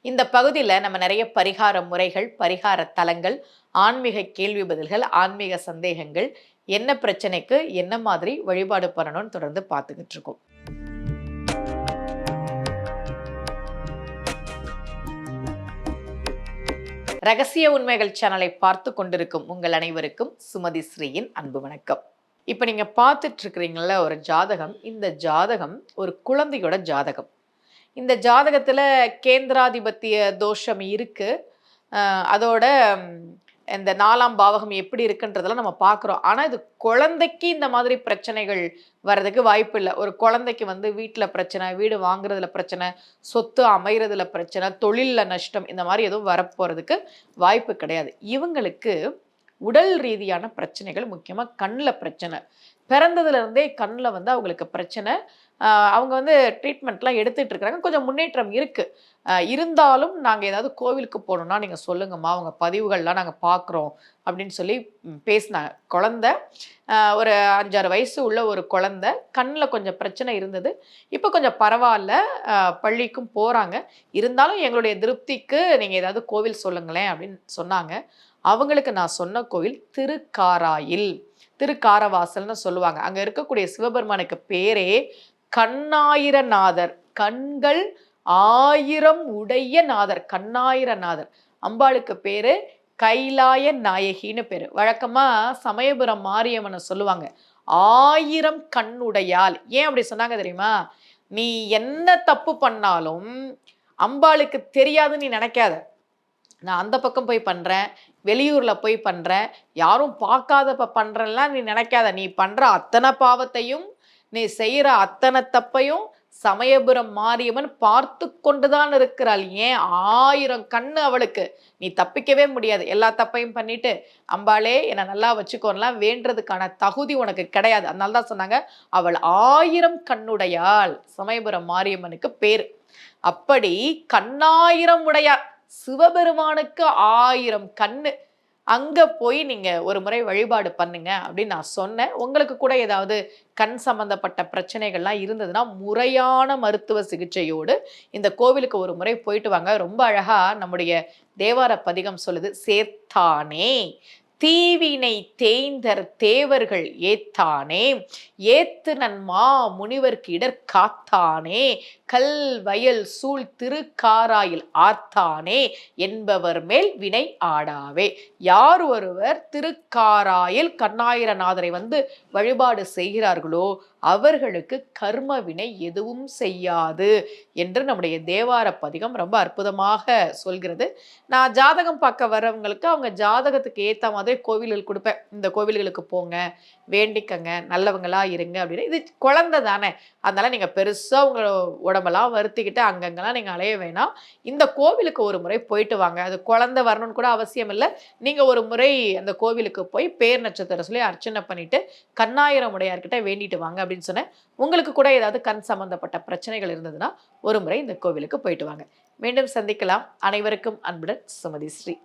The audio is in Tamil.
இந்த பகுதியில் நம்ம நிறைய பரிகார முறைகள், பரிகார தலங்கள், ஆன்மீக கேள்வி பதில்கள், ஆன்மீக சந்தேகங்கள், என்ன பிரச்சனைக்கு என்ன மாதிரி வழிபாடு பண்ணணும்னு தொடர்ந்து பார்த்துக்கிட்டு இருக்கோம். ரகசிய உண்மைகள் சேனலை பார்த்து கொண்டிருக்கும் உங்கள் அனைவருக்கும் சுமதி ஸ்ரீயின் அன்பு வணக்கம். இப்போ நீங்க பார்த்துட்டு இருக்கிறீங்களா ஒரு ஜாதகம். இந்த ஜாதகம் ஒரு குழந்தையோட ஜாதகம். இந்த ஜாதகத்துல கேந்திராதிபத்திய தோஷம் இருக்கு. அதோட இந்த 4ஆம் பாவகம் எப்படி இருக்குன்றதெல்லாம் நம்ம பார்க்குறோம். ஆனால் இது குழந்தைக்கு இந்த மாதிரி பிரச்சனைகள் வர்றதுக்கு வாய்ப்பு இல்லை. ஒரு குழந்தைக்கு வீட்டில் பிரச்சனை, வீடு வாங்குறதுல பிரச்சனை, சொத்து அமைகிறதுல பிரச்சனை, தொழிலில் நஷ்டம், இந்த மாதிரி எதுவும் வரப்போகிறதுக்கு வாய்ப்பு கிடையாது. இவங்களுக்கு உடல் ரீதியான பிரச்சனைகள், முக்கியமாக கண்ணில் பிரச்சனை. பிறந்ததுலேருந்தே கண்ணில் அவங்களுக்கு பிரச்சனை. அவங்க ட்ரீட்மெண்ட்லாம் எடுத்துகிட்டு இருக்கிறாங்க. கொஞ்சம் முன்னேற்றம் இருக்குது. இருந்தாலும் நாங்கள் ஏதாவது கோவிலுக்கு போகணுன்னா நீங்கள் சொல்லுங்கம்மா, அவங்க பதிவுகள்லாம் நாங்கள் பார்க்குறோம் அப்படின்னு சொல்லி பேசினாங்க. குழந்த ஒரு 5-6 வயசு உள்ள ஒரு குழந்தை, கண்ணில் கொஞ்சம் பிரச்சனை இருந்தது. இப்போ கொஞ்சம் பரவாயில்ல, பள்ளிக்கும் போகிறாங்க. இருந்தாலும் எங்களுடைய திருப்திக்கு நீங்கள் ஏதாவது கோவில் சொல்லுங்களேன் அப்படின்னு சொன்னாங்க. அவங்களுக்கு நான் சொன்ன கோவில் திருக்காராயில், திருக்காரவாசல்னு சொல்லுவாங்க. அங்கே இருக்கக்கூடிய சிவபெருமானுக்கு பேரே கண்ணாயிரநாதர், கண்கள் 1000 உடைய நாதர், கண்ணாயிரநாதர். அம்பாளுக்கு பேரு கைலாய நாயகின்னு பேரு. வழக்கமா சமயபுரம் மாரியம்மனை சொல்லுவாங்க 1000 கண்ணுடையாள். ஏன் அப்படி சொன்னாங்க தெரியுமா? நீ என்ன தப்பு பண்ணாலும் அம்பாளுக்கு தெரியாதுன்னு நீ நினைக்காத. நான் அந்த பக்கம் போய் பண்ணுறேன், வெளியூரில் போய் பண்ணுறேன், யாரும் பார்க்காதப்ப பண்ணுறேன்லாம் நீ நினைக்காத. நீ பண்ணுற அத்தனை பாவத்தையும், நீ செய்கிற அத்தனை தப்பையும் சமயபுரம் மாரியம்மன் பார்த்து கொண்டு தான் இருக்கிறாள். ஏன் 1000 கண்ணு அவளுக்கு, நீ தப்பிக்கவே முடியாது. எல்லா தப்பையும் பண்ணிட்டு அம்பாளே என்னை நல்லா வச்சுக்கோலாம் வேண்டதுக்கான தகுதி உனக்கு கிடையாது. அதனால தான் சொன்னாங்க அவள் 1000 கண்ணுடையாள். சமயபுரம் மாரியம்மனுக்கு பேர். அப்படி கண்ணாயிரம் உடையார் சிவபெருமானுக்கு 1000 கண்ணு. அங்க போய் நீங்க ஒரு முறை வழிபாடு பண்ணுங்க அப்படின்னு நான் சொன்னேன். உங்களுக்கு கூட ஏதாவது கண் சம்பந்தப்பட்ட பிரச்சனைகள்லாம் இருந்ததுன்னா முறையான மருத்துவ சிகிச்சையோடு இந்த கோவிலுக்கு ஒரு முறை போயிட்டு வாங்க. ரொம்ப அழகா நம்முடைய தேவார பதிகம் சொல்லுது, சேர்த்தானே தீவினை தேய்ந்தர் தேவர்கள் ஏத்தானே, ஏத்து நன்மா முனிவர்க்கு இடர் காத்தானே, கல் வயல் சூழ் திருக்காராயில் ஆர்த்தானே என்பவர் மேல் வினை ஆடாவே. யார் ஒருவர் திருக்காராயில் கண்ணாயிரநாதரை வழிபாடு செய்கிறார்களோ அவர்களுக்கு கர்ம வினை எதுவும் செய்யாது என்று நம்முடைய தேவார பதிகம் ரொம்ப அற்புதமாக சொல்கிறது. நான் ஜாதகம் பார்க்க வரவங்களுக்கு அவங்க ஜாதகத்துக்கு ஏற்ற மாதிரி கோவில்கள் கொடுப்பேன். இந்த கோவில்களுக்கு போங்க, வேண்டிக்கங்க, நல்லவங்களா இருங்க அப்படின்னு. இது குழந்தை தானே, அதனால நீங்க பெருசா உங்க உடம்பெல்லாம் வருத்திக்கிட்டு அங்கங்கெல்லாம் நீங்க அலைய வேணாம். இந்த கோவிலுக்கு ஒரு முறை போயிட்டு வாங்க. அது குழந்தை வரணும்னு கூட அவசியம் இல்லை. நீங்க ஒரு முறை அந்த கோவிலுக்கு போய் பேர் நட்சத்திரம் சொல்லி அர்ச்சனை பண்ணிட்டு கண்ணாயிரம் உடையார்கிட்ட வேண்டிட்டு வாங்க அப்படின்னு சொன்னேன். உங்களுக்கு கூட ஏதாவது கண் சம்பந்தப்பட்ட பிரச்சனைகள் இருந்ததுன்னா ஒரு முறை இந்த கோவிலுக்கு போயிட்டு வாங்க. மீண்டும் சந்திக்கலாம். அனைவருக்கும் அன்புடன் சுமதி ஸ்ரீ.